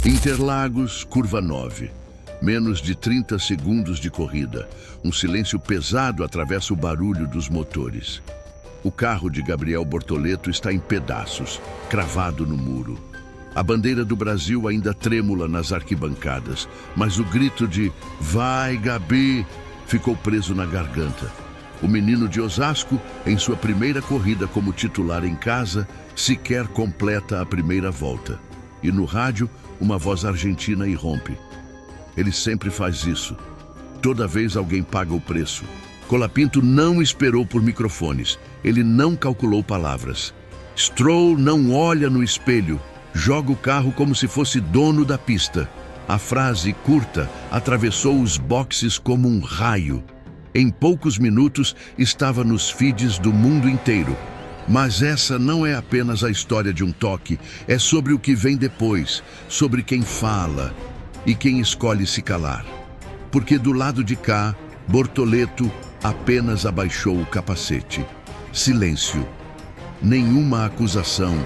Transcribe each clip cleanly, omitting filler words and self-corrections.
Interlagos, curva 9. Menos de 30 segundos de corrida. Um silêncio pesado atravessa o barulho dos motores. O carro de Gabriel Bortoleto está em pedaços, cravado no muro. A bandeira do Brasil ainda trêmula nas arquibancadas, mas o grito de "Vai, Gabi!" ficou preso na garganta. O menino de Osasco, em sua primeira corrida como titular em casa, sequer completa a primeira volta. E no rádio, uma voz argentina irrompe. Ele sempre faz isso. Toda vez alguém paga o preço. Colapinto não esperou por microfones. Ele não calculou palavras. Stroll não olha no espelho. Joga o carro como se fosse dono da pista. A frase curta atravessou os boxes como um raio. Em poucos minutos, estava nos feeds do mundo inteiro. Mas essa não é apenas a história de um toque. É sobre o que vem depois, sobre quem fala e quem escolhe se calar. Porque do lado de cá, Bortoleto apenas abaixou o capacete. Silêncio. Nenhuma acusação,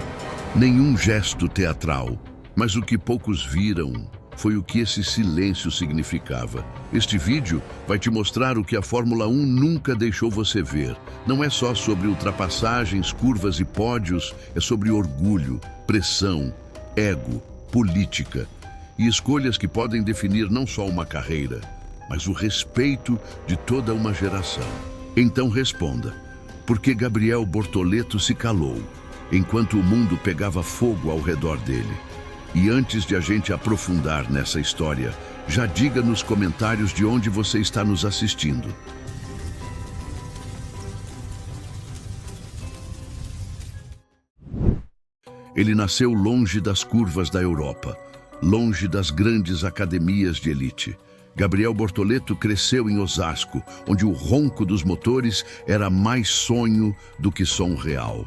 nenhum gesto teatral. Mas o que poucos viram foi o que esse silêncio significava. Este vídeo vai te mostrar o que a Fórmula 1 nunca deixou você ver. Não é só sobre ultrapassagens, curvas e pódios, é sobre orgulho, pressão, ego, política e escolhas que podem definir não só uma carreira, mas o respeito de toda uma geração. Então responda, por que Gabriel Bortoleto se calou enquanto o mundo pegava fogo ao redor dele? E antes de a gente aprofundar nessa história, já diga nos comentários de onde você está nos assistindo. Ele nasceu longe das curvas da Europa, longe das grandes academias de elite. Gabriel Bortoleto cresceu em Osasco, onde o ronco dos motores era mais sonho do que som real.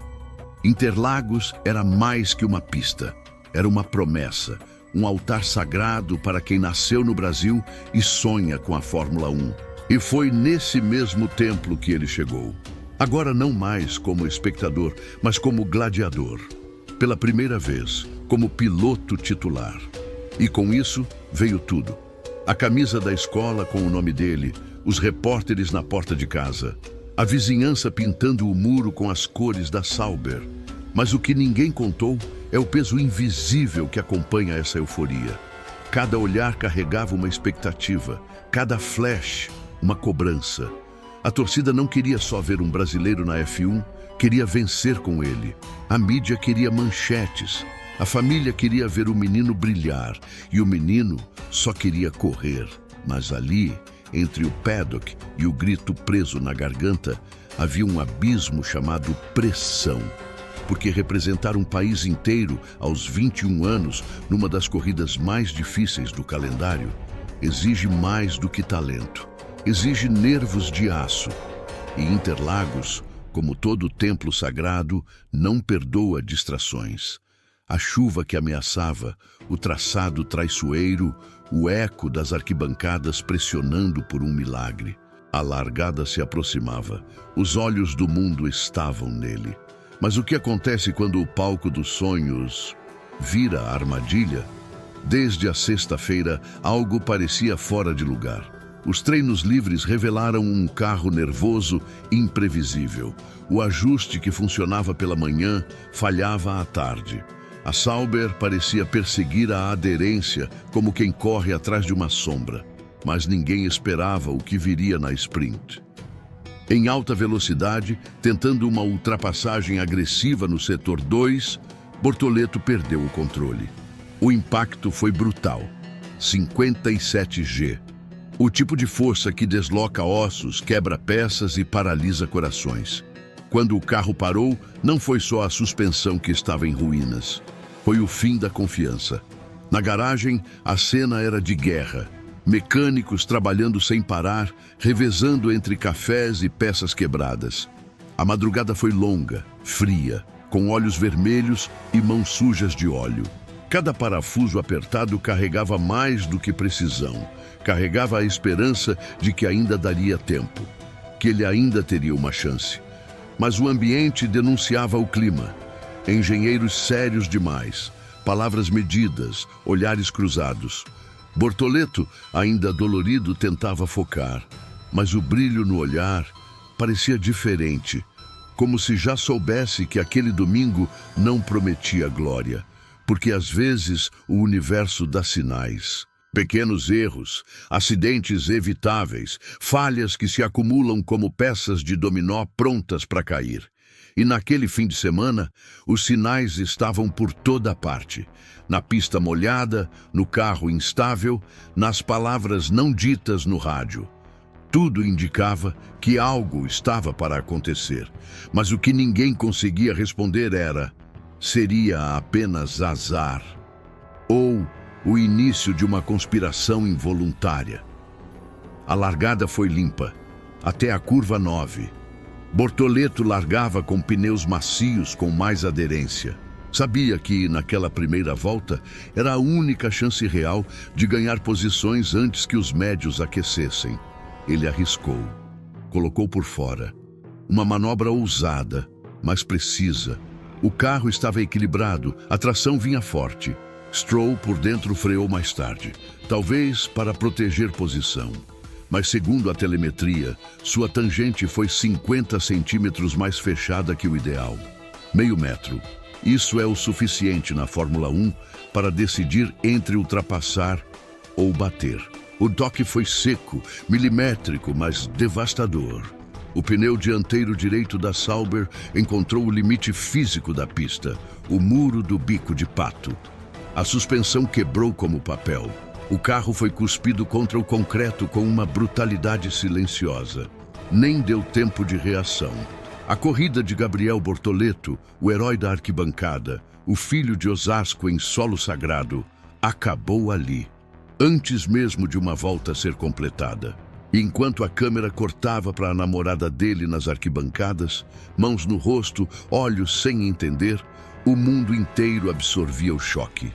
Interlagos era mais que uma pista. Era uma promessa, um altar sagrado para quem nasceu no Brasil e sonha com a Fórmula 1. E foi nesse mesmo templo que ele chegou. Agora não mais como espectador, mas como gladiador. Pela primeira vez, como piloto titular. E com isso veio tudo. A camisa da escola com o nome dele, os repórteres na porta de casa, a vizinhança pintando o muro com as cores da Sauber. Mas o que ninguém contou é o peso invisível que acompanha essa euforia. Cada olhar carregava uma expectativa, cada flash, uma cobrança. A torcida não queria só ver um brasileiro na F1, queria vencer com ele. A mídia queria manchetes. A família queria ver o menino brilhar e o menino só queria correr. Mas ali, entre o paddock e o grito preso na garganta, havia um abismo chamado pressão. Porque representar um país inteiro aos 21 anos numa das corridas mais difíceis do calendário exige mais do que talento. Exige nervos de aço. E Interlagos, como todo templo sagrado, não perdoa distrações. A chuva que ameaçava, o traçado traiçoeiro, o eco das arquibancadas pressionando por um milagre. A largada se aproximava. Os olhos do mundo estavam nele. Mas o que acontece quando o palco dos sonhos vira a armadilha? Desde a sexta-feira, algo parecia fora de lugar. Os treinos livres revelaram um carro nervoso, imprevisível. O ajuste que funcionava pela manhã falhava à tarde. A Sauber parecia perseguir a aderência como quem corre atrás de uma sombra. Mas ninguém esperava o que viria na sprint. Em alta velocidade, tentando uma ultrapassagem agressiva no setor 2, Bortoleto perdeu o controle. O impacto foi brutal. 57G. O tipo de força que desloca ossos, quebra peças e paralisa corações. Quando o carro parou, não foi só a suspensão que estava em ruínas. Foi o fim da confiança. Na garagem, a cena era de guerra. Mecânicos trabalhando sem parar, revezando entre cafés e peças quebradas. A madrugada foi longa, fria, com olhos vermelhos e mãos sujas de óleo. Cada parafuso apertado carregava mais do que precisão. Carregava a esperança de que ainda daria tempo, que ele ainda teria uma chance. Mas o ambiente denunciava o clima. Engenheiros sérios demais, palavras medidas, olhares cruzados. Bortoleto, ainda dolorido, tentava focar, mas o brilho no olhar parecia diferente, como se já soubesse que aquele domingo não prometia glória, porque às vezes o universo dá sinais. Pequenos erros, acidentes evitáveis, falhas que se acumulam como peças de dominó prontas para cair. E naquele fim de semana, os sinais estavam por toda parte. Na pista molhada, no carro instável, nas palavras não ditas no rádio. Tudo indicava que algo estava para acontecer, mas o que ninguém conseguia responder era: seria apenas azar? Ou o início de uma conspiração involuntária? A largada foi limpa, até a curva 9. Bortoleto largava com pneus macios com mais aderência. Sabia que, naquela primeira volta, era a única chance real de ganhar posições antes que os médios aquecessem. Ele arriscou. Colocou por fora. Uma manobra ousada, mas precisa. O carro estava equilibrado, a tração vinha forte. Stroll por dentro freou mais tarde, talvez para proteger posição. Mas segundo a telemetria, sua tangente foi 50 centímetros mais fechada que o ideal. Meio metro. Isso é o suficiente na Fórmula 1 para decidir entre ultrapassar ou bater. O toque foi seco, milimétrico, mas devastador. O pneu dianteiro direito da Sauber encontrou o limite físico da pista, o muro do bico de pato. A suspensão quebrou como papel. O carro foi cuspido contra o concreto com uma brutalidade silenciosa. Nem deu tempo de reação. A corrida de Gabriel Bortoleto, o herói da arquibancada, o filho de Osasco em solo sagrado, acabou ali, antes mesmo de uma volta ser completada. E enquanto a câmera cortava para a namorada dele nas arquibancadas, mãos no rosto, olhos sem entender, o mundo inteiro absorvia o choque.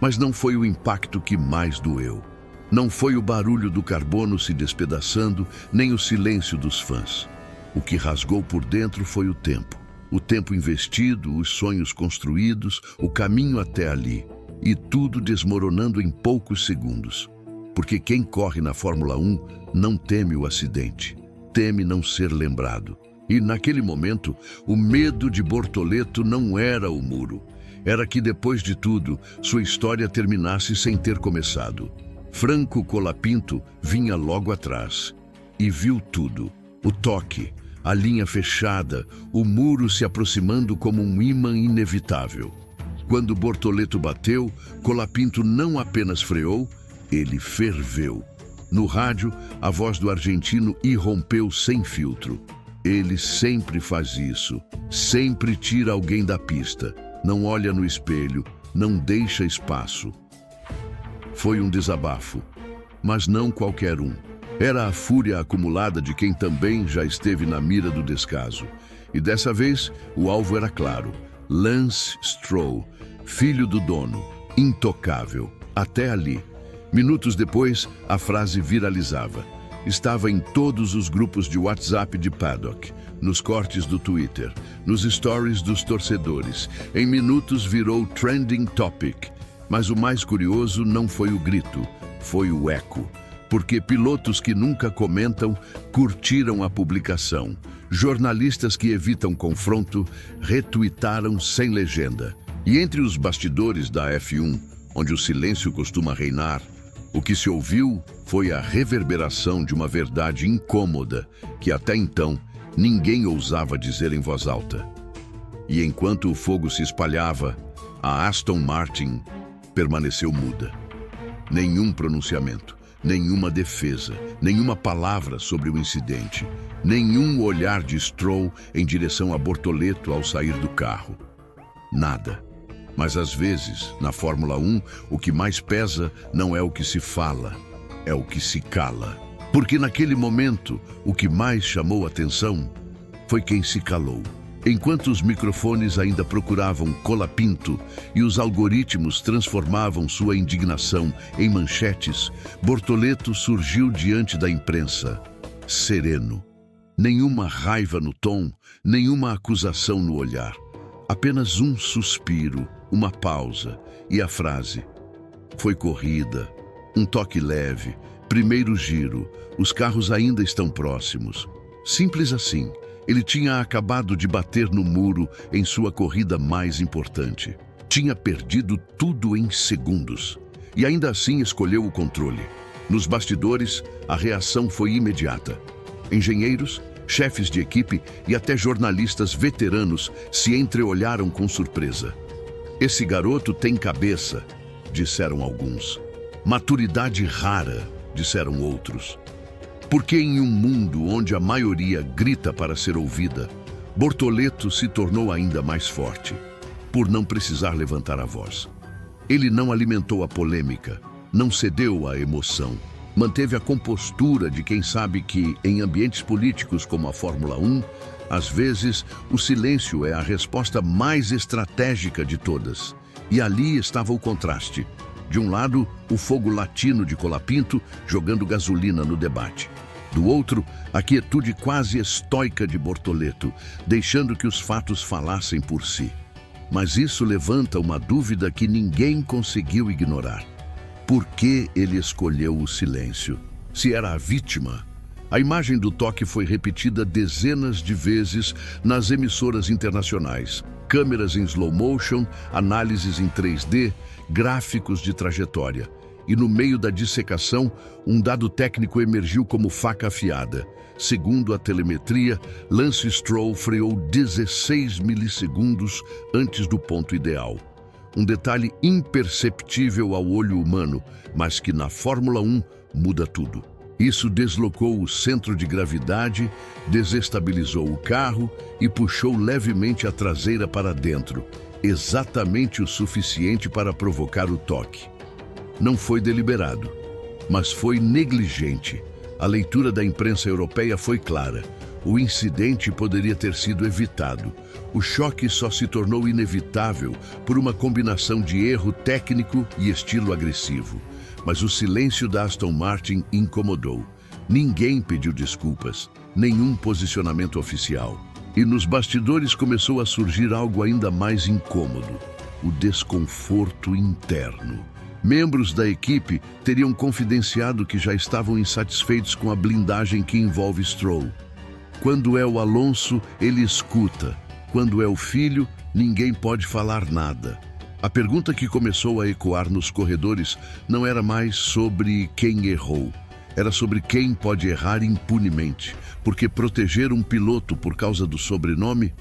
Mas não foi o impacto que mais doeu. Não foi o barulho do carbono se despedaçando, nem o silêncio dos fãs. O que rasgou por dentro foi o tempo. O tempo investido, os sonhos construídos, o caminho até ali. E tudo desmoronando em poucos segundos. Porque quem corre na Fórmula 1 não teme o acidente. Teme não ser lembrado. E naquele momento, o medo de Bortoleto não era o muro. Era que, depois de tudo, sua história terminasse sem ter começado. Franco Colapinto vinha logo atrás e viu tudo. O toque, a linha fechada, o muro se aproximando como um ímã inevitável. Quando Bortoleto bateu, Colapinto não apenas freou, ele ferveu. No rádio, a voz do argentino irrompeu sem filtro. Ele sempre faz isso, sempre tira alguém da pista. Não olha no espelho, não deixa espaço. Foi um desabafo, mas não qualquer um. Era a fúria acumulada de quem também já esteve na mira do descaso. E dessa vez, o alvo era claro. Lance Stroll, filho do dono, intocável, até ali. Minutos depois, a frase viralizava. Estava em todos os grupos de WhatsApp de Paddock, nos cortes do Twitter, nos stories dos torcedores. Em minutos virou trending topic. Mas o mais curioso não foi o grito, foi o eco. Porque pilotos que nunca comentam curtiram a publicação. Jornalistas que evitam confronto retuitaram sem legenda. E entre os bastidores da F1, onde o silêncio costuma reinar, o que se ouviu foi a reverberação de uma verdade incômoda que até então ninguém ousava dizer em voz alta. E enquanto o fogo se espalhava, a Aston Martin permaneceu muda. Nenhum pronunciamento, nenhuma defesa, nenhuma palavra sobre o incidente, nenhum olhar de Stroll em direção a Bortoleto ao sair do carro. Nada. Mas às vezes, na Fórmula 1, o que mais pesa não é o que se fala, é o que se cala. Porque naquele momento, o que mais chamou atenção foi quem se calou. Enquanto os microfones ainda procuravam Colapinto e os algoritmos transformavam sua indignação em manchetes, Bortoleto surgiu diante da imprensa, sereno. Nenhuma raiva no tom, nenhuma acusação no olhar. Apenas um suspiro, uma pausa e a frase: foi corrida, um toque leve, primeiro giro, os carros ainda estão próximos. Simples assim, ele tinha acabado de bater no muro em sua corrida mais importante. Tinha perdido tudo em segundos e ainda assim escolheu o controle. Nos bastidores, a reação foi imediata. Engenheiros, chefes de equipe e até jornalistas veteranos se entreolharam com surpresa. Esse garoto tem cabeça, disseram alguns. Maturidade rara, disseram outros. Porque em um mundo onde a maioria grita para ser ouvida, Bortoleto se tornou ainda mais forte, por não precisar levantar a voz. Ele não alimentou a polêmica, não cedeu à emoção, manteve a compostura de quem sabe que, em ambientes políticos como a Fórmula 1, às vezes o silêncio é a resposta mais estratégica de todas. E ali estava o contraste. De um lado, o fogo latino de Colapinto jogando gasolina no debate. Do outro, a quietude quase estoica de Bortoleto, deixando que os fatos falassem por si. Mas isso levanta uma dúvida que ninguém conseguiu ignorar. Por que ele escolheu o silêncio? Se era a vítima? A imagem do toque foi repetida dezenas de vezes nas emissoras internacionais. Câmeras em slow motion, análises em 3D, gráficos de trajetória. E no meio da dissecação, um dado técnico emergiu como faca afiada. Segundo a telemetria, Lance Stroll freou 16 milissegundos antes do ponto ideal. Um detalhe imperceptível ao olho humano, mas que na Fórmula 1 muda tudo. Isso deslocou o centro de gravidade, desestabilizou o carro e puxou levemente a traseira para dentro, exatamente o suficiente para provocar o toque. Não foi deliberado, mas foi negligente. A leitura da imprensa europeia foi clara. O incidente poderia ter sido evitado. O choque só se tornou inevitável por uma combinação de erro técnico e estilo agressivo. Mas o silêncio da Aston Martin incomodou. Ninguém pediu desculpas, nenhum posicionamento oficial. E nos bastidores começou a surgir algo ainda mais incômodo: o desconforto interno. Membros da equipe teriam confidenciado que já estavam insatisfeitos com a blindagem que envolve Stroll. Quando é o Alonso, ele escuta. Quando é o filho, ninguém pode falar nada. A pergunta que começou a ecoar nos corredores não era mais sobre quem errou. Era sobre quem pode errar impunemente. Porque proteger um piloto por causa do sobrenome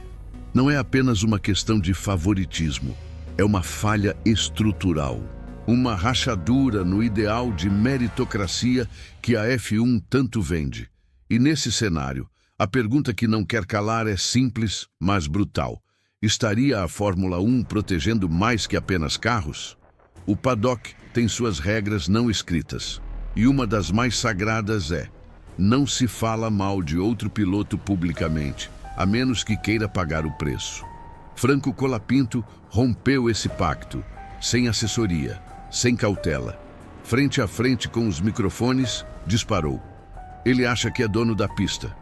não é apenas uma questão de favoritismo. É uma falha estrutural. Uma rachadura no ideal de meritocracia que a F1 tanto vende. E nesse cenário, a pergunta que não quer calar é simples, mas brutal. Estaria a Fórmula 1 protegendo mais que apenas carros? O paddock tem suas regras não escritas. E uma das mais sagradas é: não se fala mal de outro piloto publicamente, a menos que queira pagar o preço. Franco Colapinto rompeu esse pacto, sem assessoria, sem cautela. Frente a frente com os microfones, disparou. Ele acha que é dono da pista.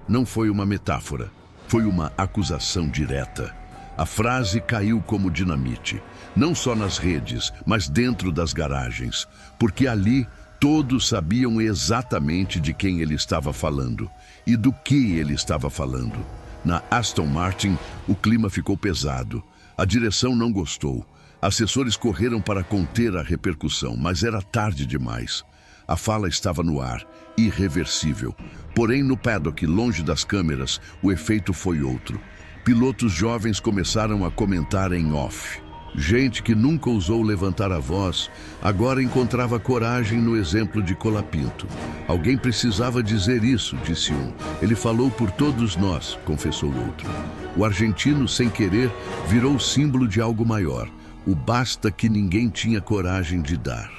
Não foi uma metáfora, foi uma acusação direta. A frase caiu como dinamite, não só nas redes, mas dentro das garagens, porque ali todos sabiam exatamente de quem ele estava falando e do que ele estava falando. Na Aston Martin, o clima ficou pesado. A direção não gostou. Assessores correram para conter a repercussão, mas era tarde demais. A fala estava no ar, irreversível. Porém, no paddock, longe das câmeras, o efeito foi outro. Pilotos jovens começaram a comentar em off. Gente que nunca ousou levantar a voz, agora encontrava coragem no exemplo de Colapinto. Alguém precisava dizer isso, disse um. Ele falou por todos nós, confessou outro. O argentino, sem querer, virou símbolo de algo maior. O basta que ninguém tinha coragem de dar.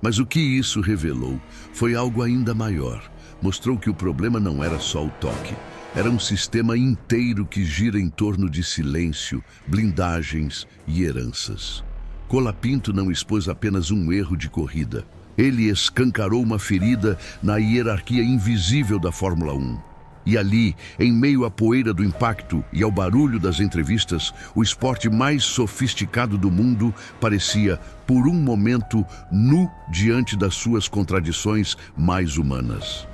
Mas o que isso revelou foi algo ainda maior. Mostrou que o problema não era só o toque. Era um sistema inteiro que gira em torno de silêncio, blindagens e heranças. Colapinto não expôs apenas um erro de corrida. Ele escancarou uma ferida na hierarquia invisível da Fórmula 1. E ali, em meio à poeira do impacto e ao barulho das entrevistas, o esporte mais sofisticado do mundo parecia, por um momento, nu diante das suas contradições mais humanas.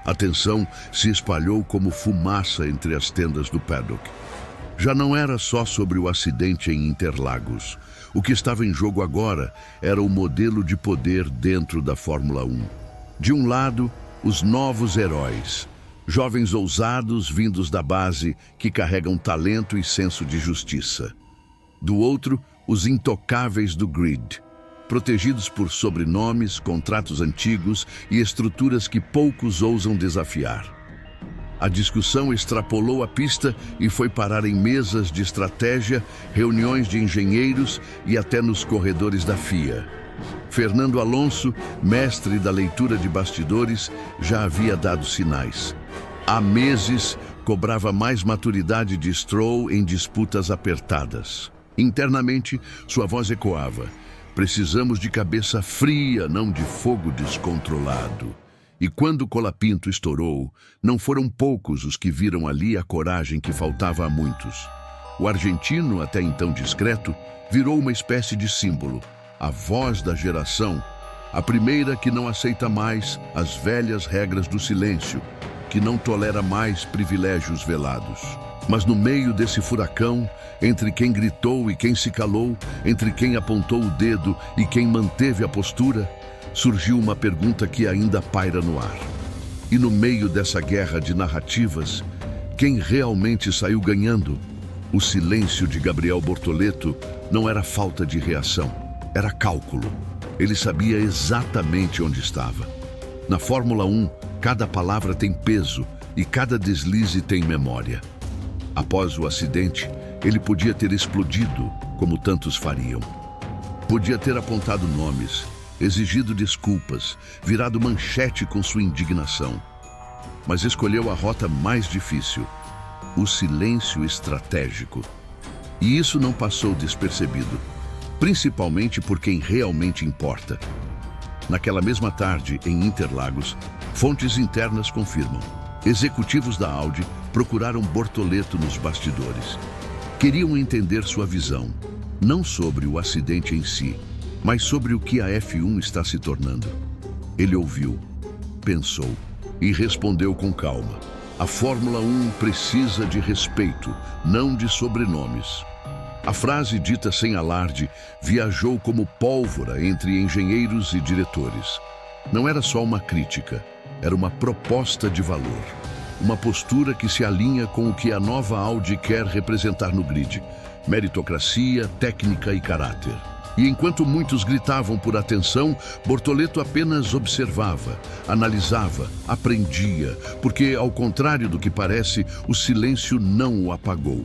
A tensão se espalhou como fumaça entre as tendas do paddock. Já não era só sobre o acidente em Interlagos. O que estava em jogo agora era o modelo de poder dentro da Fórmula 1. De um lado, os novos heróis, jovens ousados vindos da base que carregam talento e senso de justiça. Do outro, os intocáveis do grid, protegidos por sobrenomes, contratos antigos e estruturas que poucos ousam desafiar. A discussão extrapolou a pista e foi parar em mesas de estratégia, reuniões de engenheiros e até nos corredores da FIA. Fernando Alonso, mestre da leitura de bastidores, já havia dado sinais. Há meses, cobrava mais maturidade de Stroll em disputas apertadas. Internamente, sua voz ecoava: precisamos de cabeça fria, não de fogo descontrolado. E quando o Colapinto estourou, não foram poucos os que viram ali a coragem que faltava a muitos. O argentino, até então discreto, virou uma espécie de símbolo, a voz da geração, a primeira que não aceita mais as velhas regras do silêncio, que não tolera mais privilégios velados. Mas no meio desse furacão, entre quem gritou e quem se calou, entre quem apontou o dedo e quem manteve a postura, surgiu uma pergunta que ainda paira no ar. E no meio dessa guerra de narrativas, quem realmente saiu ganhando? O silêncio de Gabriel Bortoleto não era falta de reação, era cálculo. Ele sabia exatamente onde estava. Na Fórmula 1, cada palavra tem peso e cada deslize tem memória. Após o acidente, ele podia ter explodido, como tantos fariam. Podia ter apontado nomes, exigido desculpas, virado manchete com sua indignação. Mas escolheu a rota mais difícil, o silêncio estratégico. E isso não passou despercebido, principalmente por quem realmente importa. Naquela mesma tarde, em Interlagos, fontes internas confirmam: executivos da Audi procuraram Bortoleto nos bastidores. Queriam entender sua visão, não sobre o acidente em si, mas sobre o que a F1 está se tornando. Ele ouviu, pensou e respondeu com calma: a Fórmula 1 precisa de respeito, não de sobrenomes. A frase dita sem alarde viajou como pólvora entre engenheiros e diretores. Não era só uma crítica, era uma proposta de valor. Uma postura que se alinha com o que a nova Audi quer representar no grid: meritocracia, técnica e caráter. E enquanto muitos gritavam por atenção, Bortoleto apenas observava, analisava, aprendia, porque, ao contrário do que parece, o silêncio não o apagou,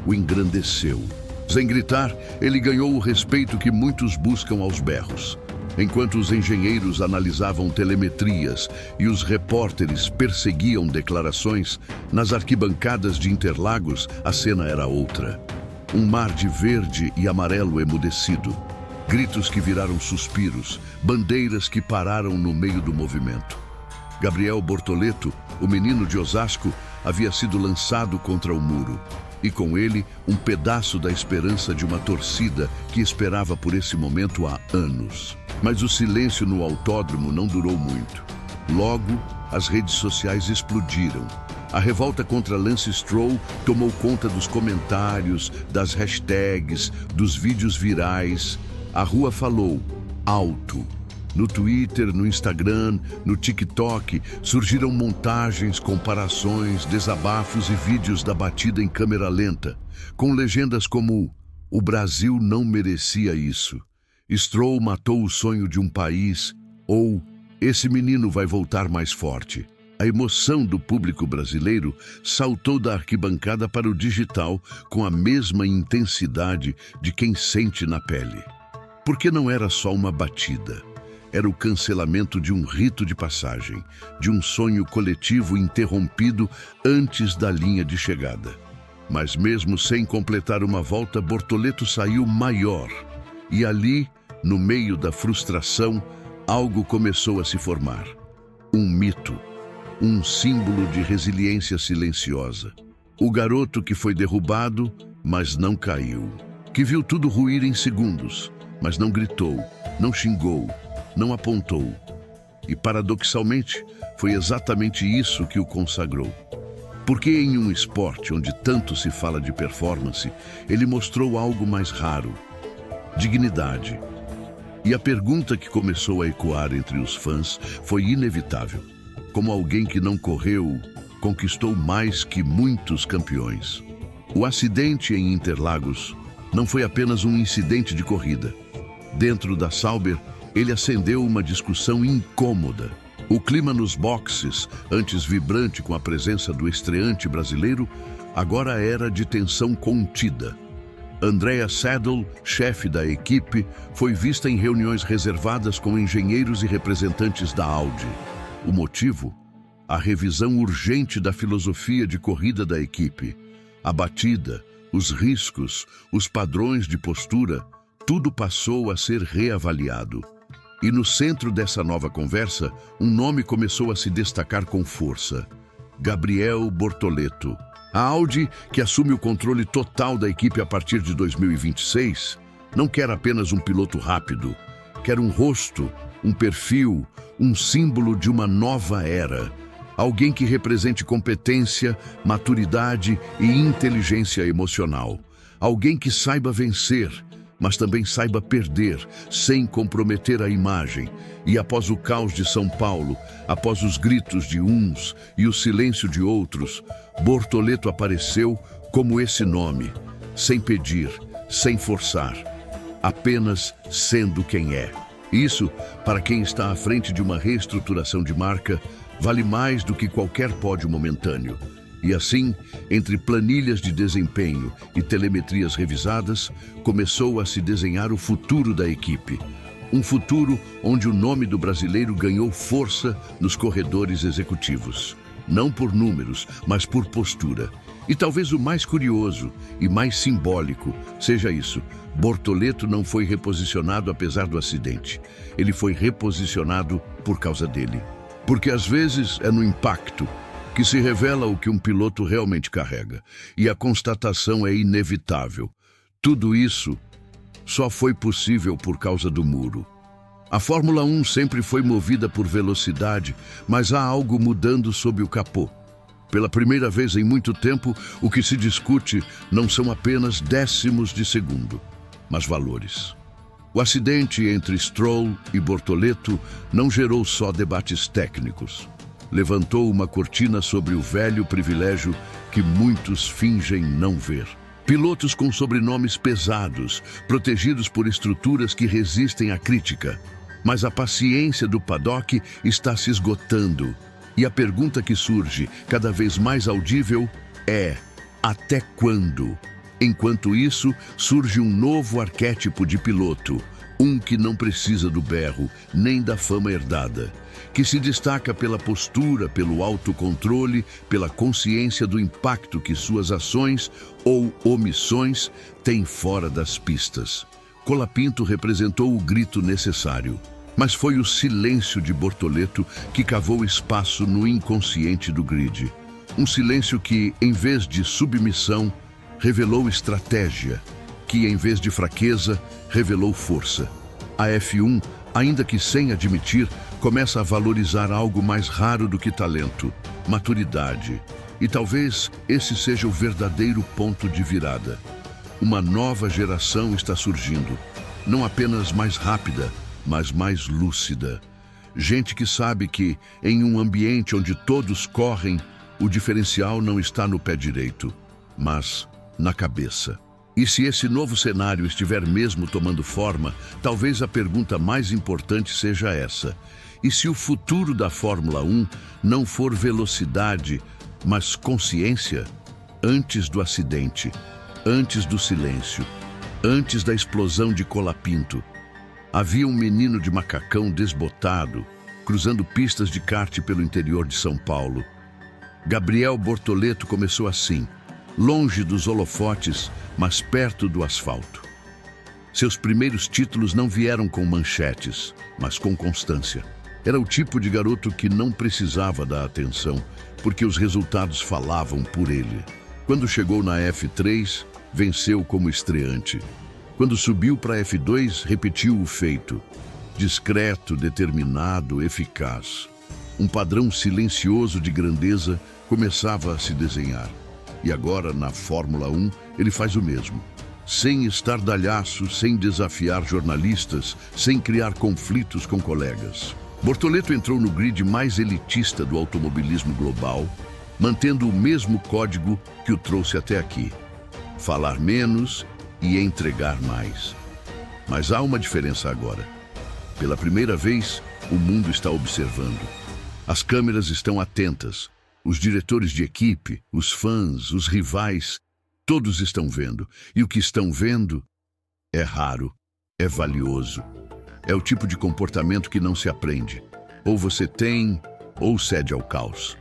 o engrandeceu. Sem gritar, ele ganhou o respeito que muitos buscam aos berros. Enquanto os engenheiros analisavam telemetrias e os repórteres perseguiam declarações, nas arquibancadas de Interlagos a cena era outra. Um mar de verde e amarelo emudecido. Gritos que viraram suspiros, bandeiras que pararam no meio do movimento. Gabriel Bortoleto, o menino de Osasco, havia sido lançado contra o muro. E com ele, um pedaço da esperança de uma torcida que esperava por esse momento há anos. Mas o silêncio no autódromo não durou muito. Logo, as redes sociais explodiram. A revolta contra Lance Stroll tomou conta dos comentários, das hashtags, dos vídeos virais. A rua falou alto. No Twitter, no Instagram, no TikTok, surgiram montagens, comparações, desabafos e vídeos da batida em câmera lenta, com legendas como: o Brasil não merecia isso, Stroll matou o sonho de um país, ou esse menino vai voltar mais forte. A emoção do público brasileiro saltou da arquibancada para o digital com a mesma intensidade de quem sente na pele. Porque não era só uma batida. Era o cancelamento de um rito de passagem, de um sonho coletivo interrompido antes da linha de chegada. Mas mesmo sem completar uma volta, Bortoleto saiu maior. E ali, no meio da frustração, algo começou a se formar. Um mito. um símbolo de resiliência silenciosa. O garoto que foi derrubado, mas não caiu. Que viu tudo ruir em segundos, mas não gritou, não xingou, não apontou. E, paradoxalmente, foi exatamente isso que o consagrou. Porque em um esporte onde tanto se fala de performance, ele mostrou algo mais raro: dignidade. E a pergunta que começou a ecoar entre os fãs foi inevitável. Como alguém que não correu, conquistou mais que muitos campeões? O acidente em Interlagos não foi apenas um incidente de corrida. Dentro da Sauber, ele acendeu uma discussão incômoda. O clima nos boxes, antes vibrante com a presença do estreante brasileiro, agora era de tensão contida. Andrea Seidl, chefe da equipe, foi vista em reuniões reservadas com engenheiros e representantes da Audi. O motivo? A revisão urgente da filosofia de corrida da equipe. A batida, os riscos, os padrões de postura, tudo passou a ser reavaliado. E no centro dessa nova conversa, um nome começou a se destacar com força: Gabriel Bortoleto. A Audi, que assume o controle total da equipe a partir de 2026, não quer apenas um piloto rápido, quer um rosto, um perfil, um símbolo de uma nova era. Alguém que represente competência, maturidade e inteligência emocional. Alguém que saiba vencer, mas também saiba perder, sem comprometer a imagem. E após o caos de São Paulo, após os gritos de uns e o silêncio de outros, Bortoleto apareceu como esse nome, sem pedir, sem forçar, apenas sendo quem é. Isso, para quem está à frente de uma reestruturação de marca, vale mais do que qualquer pódio momentâneo. E assim, entre planilhas de desempenho e telemetrias revisadas, começou a se desenhar o futuro da equipe. Um futuro onde o nome do brasileiro ganhou força nos corredores executivos. Não por números, mas por postura. E talvez o mais curioso e mais simbólico seja isso: Bortoleto não foi reposicionado apesar do acidente. Ele foi reposicionado por causa dele. Porque às vezes é no impacto que se revela o que um piloto realmente carrega. E a constatação é inevitável. Tudo isso só foi possível por causa do muro. A Fórmula 1 sempre foi movida por velocidade, mas há algo mudando sob o capô. Pela primeira vez em muito tempo, o que se discute não são apenas décimos de segundo, mas valores. O acidente entre Stroll e Bortoleto não gerou só debates técnicos. Levantou uma cortina sobre o velho privilégio que muitos fingem não ver. Pilotos com sobrenomes pesados, protegidos por estruturas que resistem à crítica. Mas a paciência do paddock está se esgotando. E a pergunta que surge, cada vez mais audível, é: até quando? Enquanto isso, surge um novo arquétipo de piloto. Um que não precisa do berro, nem da fama herdada. Que se destaca pela postura, pelo autocontrole, pela consciência do impacto que suas ações ou omissões têm fora das pistas. Colapinto representou o grito necessário. Mas foi o silêncio de Bortoleto que cavou espaço no inconsciente do grid. Um silêncio que, em vez de submissão, revelou estratégia. Que, em vez de fraqueza, revelou força. A F1, ainda que sem admitir, começa a valorizar algo mais raro do que talento: maturidade. E talvez esse seja o verdadeiro ponto de virada. Uma nova geração está surgindo, não apenas mais rápida, mas mais lúcida. Gente que sabe que, em um ambiente onde todos correm, o diferencial não está no pé direito, mas na cabeça. E se esse novo cenário estiver mesmo tomando forma, talvez a pergunta mais importante seja essa: e se o futuro da Fórmula 1 não for velocidade, mas consciência? Antes do acidente, antes do silêncio, antes da explosão de Colapinto, havia um menino de macacão desbotado, cruzando pistas de kart pelo interior de São Paulo. Gabriel Bortoleto começou assim, longe dos holofotes, mas perto do asfalto. Seus primeiros títulos não vieram com manchetes, mas com constância. Era o tipo de garoto que não precisava da atenção, porque os resultados falavam por ele. Quando chegou na F3, venceu como estreante. Quando subiu para a F2, repetiu o feito. Discreto, determinado, eficaz. Um padrão silencioso de grandeza começava a se desenhar. E agora, na Fórmula 1, ele faz o mesmo. Sem estardalhaço, sem desafiar jornalistas, sem criar conflitos com colegas. Bortoleto entrou no grid mais elitista do automobilismo global, mantendo o mesmo código que o trouxe até aqui. Falar menos e entregar mais. Mas há uma diferença agora. Pela primeira vez, o mundo está observando. As câmeras estão atentas. Os diretores de equipe, os fãs, os rivais, todos estão vendo. E o que estão vendo é raro, é valioso. É o tipo de comportamento que não se aprende. Ou você tem, ou cede ao caos.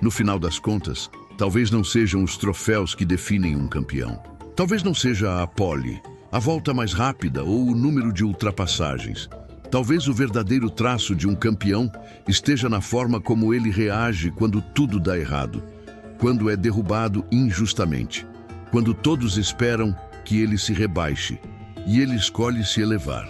No final das contas, talvez não sejam os troféus que definem um campeão. Talvez não seja a pole, a volta mais rápida ou o número de ultrapassagens. Talvez o verdadeiro traço de um campeão esteja na forma como ele reage quando tudo dá errado, quando é derrubado injustamente, quando todos esperam que ele se rebaixe e ele escolhe se elevar.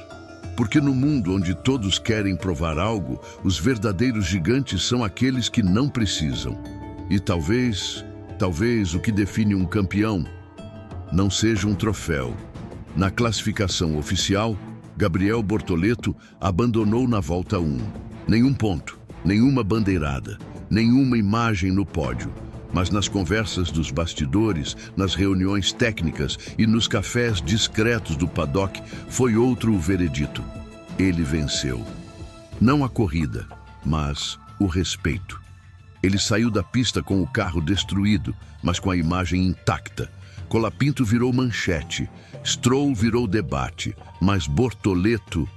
Porque no mundo onde todos querem provar algo, os verdadeiros gigantes são aqueles que não precisam. E talvez o que define um campeão não seja um troféu. Na classificação oficial, Gabriel Bortoleto abandonou na volta 1. Nenhum ponto, nenhuma bandeirada, nenhuma imagem no pódio. Mas nas conversas dos bastidores, nas reuniões técnicas e nos cafés discretos do paddock, foi outro o veredito. Ele venceu. Não a corrida, mas o respeito. Ele saiu da pista com o carro destruído, mas com a imagem intacta. Colapinto virou manchete, Stroll virou debate, mas Bortoleto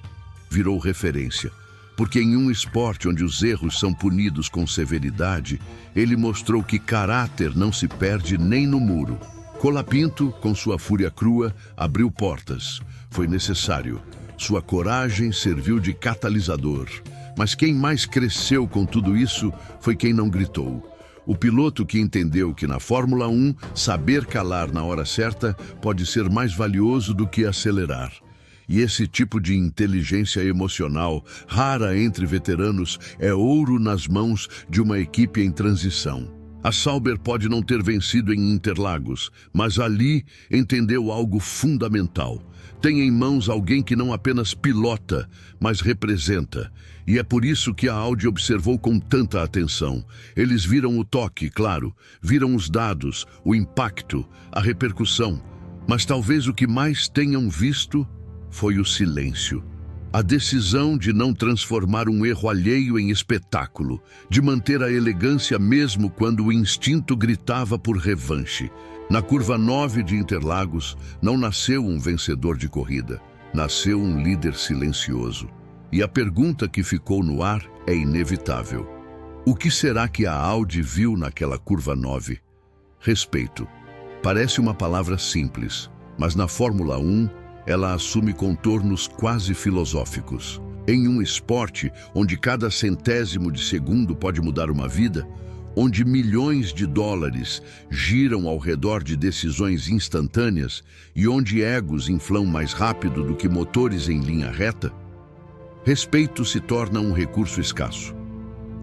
virou referência. Porque em um esporte onde os erros são punidos com severidade, ele mostrou que caráter não se perde nem no muro. Colapinto, com sua fúria crua, abriu portas. Foi necessário. Sua coragem serviu de catalisador. Mas quem mais cresceu com tudo isso foi quem não gritou. O piloto que entendeu que na Fórmula 1, saber calar na hora certa pode ser mais valioso do que acelerar. E esse tipo de inteligência emocional, rara entre veteranos, é ouro nas mãos de uma equipe em transição. A Sauber pode não ter vencido em Interlagos, mas ali entendeu algo fundamental. Tem em mãos alguém que não apenas pilota, mas representa. E é por isso que a Audi observou com tanta atenção. Eles viram o toque, claro, viram os dados, o impacto, a repercussão. Mas talvez o que mais tenham visto foi o silêncio. A decisão de não transformar um erro alheio em espetáculo, de manter a elegância mesmo quando o instinto gritava por revanche. Na curva 9 de Interlagos, não nasceu um vencedor de corrida, nasceu um líder silencioso. E a pergunta que ficou no ar é inevitável. O que será que a Audi viu naquela curva 9? Respeito. Parece uma palavra simples, mas na Fórmula 1, ela assume contornos quase filosóficos. Em um esporte onde cada centésimo de segundo pode mudar uma vida, onde milhões de dólares giram ao redor de decisões instantâneas e onde egos inflam mais rápido do que motores em linha reta, respeito se torna um recurso escasso.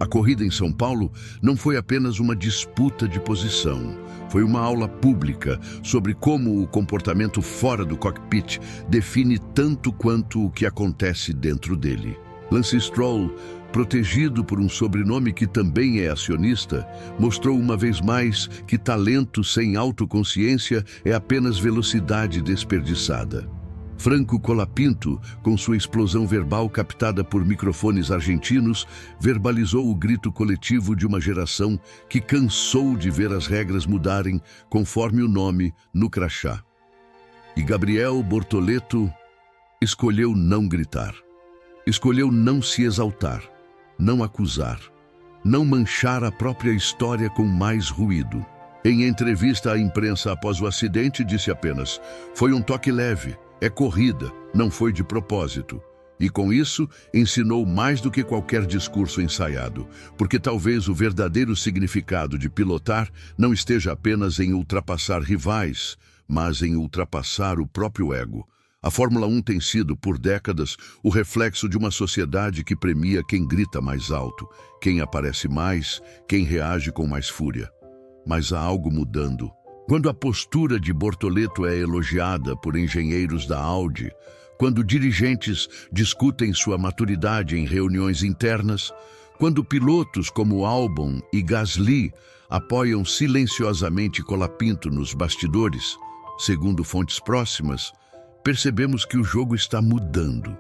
A corrida em São Paulo não foi apenas uma disputa de posição. Foi uma aula pública sobre como o comportamento fora do cockpit define tanto quanto o que acontece dentro dele. Lance Stroll, protegido por um sobrenome que também é acionista, mostrou uma vez mais que talento sem autoconsciência é apenas velocidade desperdiçada. Franco Colapinto, com sua explosão verbal captada por microfones argentinos, verbalizou o grito coletivo de uma geração que cansou de ver as regras mudarem conforme o nome no crachá. E Gabriel Bortoleto escolheu não gritar. Escolheu não se exaltar, não acusar, não manchar a própria história com mais ruído. Em entrevista à imprensa após o acidente, disse apenas: "Foi um toque leve. É corrida, não foi de propósito." E com isso, ensinou mais do que qualquer discurso ensaiado, porque talvez o verdadeiro significado de pilotar não esteja apenas em ultrapassar rivais, mas em ultrapassar o próprio ego. A Fórmula 1 tem sido, por décadas, o reflexo de uma sociedade que premia quem grita mais alto, quem aparece mais, quem reage com mais fúria. Mas há algo mudando. Quando a postura de Bortoleto é elogiada por engenheiros da Audi, quando dirigentes discutem sua maturidade em reuniões internas, quando pilotos como Albon e Gasly apoiam silenciosamente Colapinto nos bastidores, segundo fontes próximas, percebemos que o jogo está mudando.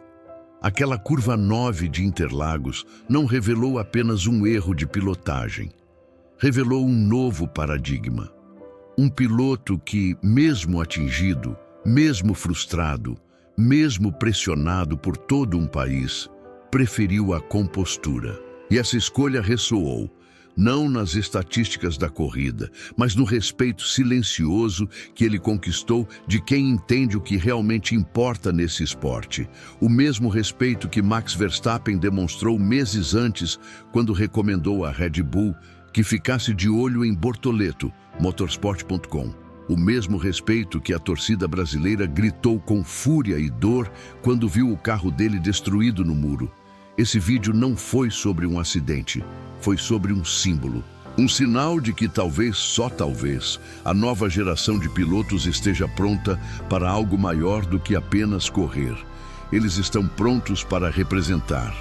Aquela curva 9 de Interlagos não revelou apenas um erro de pilotagem. Revelou um novo paradigma. Um piloto que, mesmo atingido, mesmo frustrado, mesmo pressionado por todo um país, preferiu a compostura. E essa escolha ressoou, não nas estatísticas da corrida, mas no respeito silencioso que ele conquistou de quem entende o que realmente importa nesse esporte. O mesmo respeito que Max Verstappen demonstrou meses antes, quando recomendou à Red Bull que ficasse de olho em Bortoleto, motorsport.com. O mesmo respeito que a torcida brasileira gritou com fúria e dor quando viu o carro dele destruído no muro. Esse vídeo não foi sobre um acidente, foi sobre um símbolo. Um sinal de que talvez, só talvez, a nova geração de pilotos esteja pronta para algo maior do que apenas correr. Eles estão prontos para representar,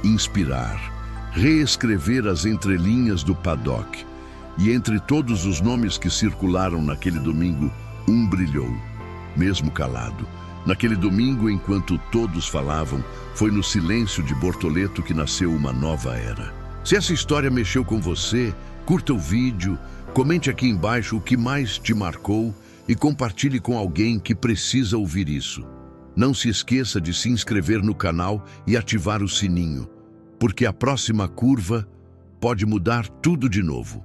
inspirar, reescrever as entrelinhas do paddock. E entre todos os nomes que circularam naquele domingo, um brilhou, mesmo calado. Naquele domingo, enquanto todos falavam, foi no silêncio de Bortoleto que nasceu uma nova era. Se essa história mexeu com você, curta o vídeo, comente aqui embaixo o que mais te marcou e compartilhe com alguém que precisa ouvir isso. Não se esqueça de se inscrever no canal e ativar o sininho, porque a próxima curva pode mudar tudo de novo.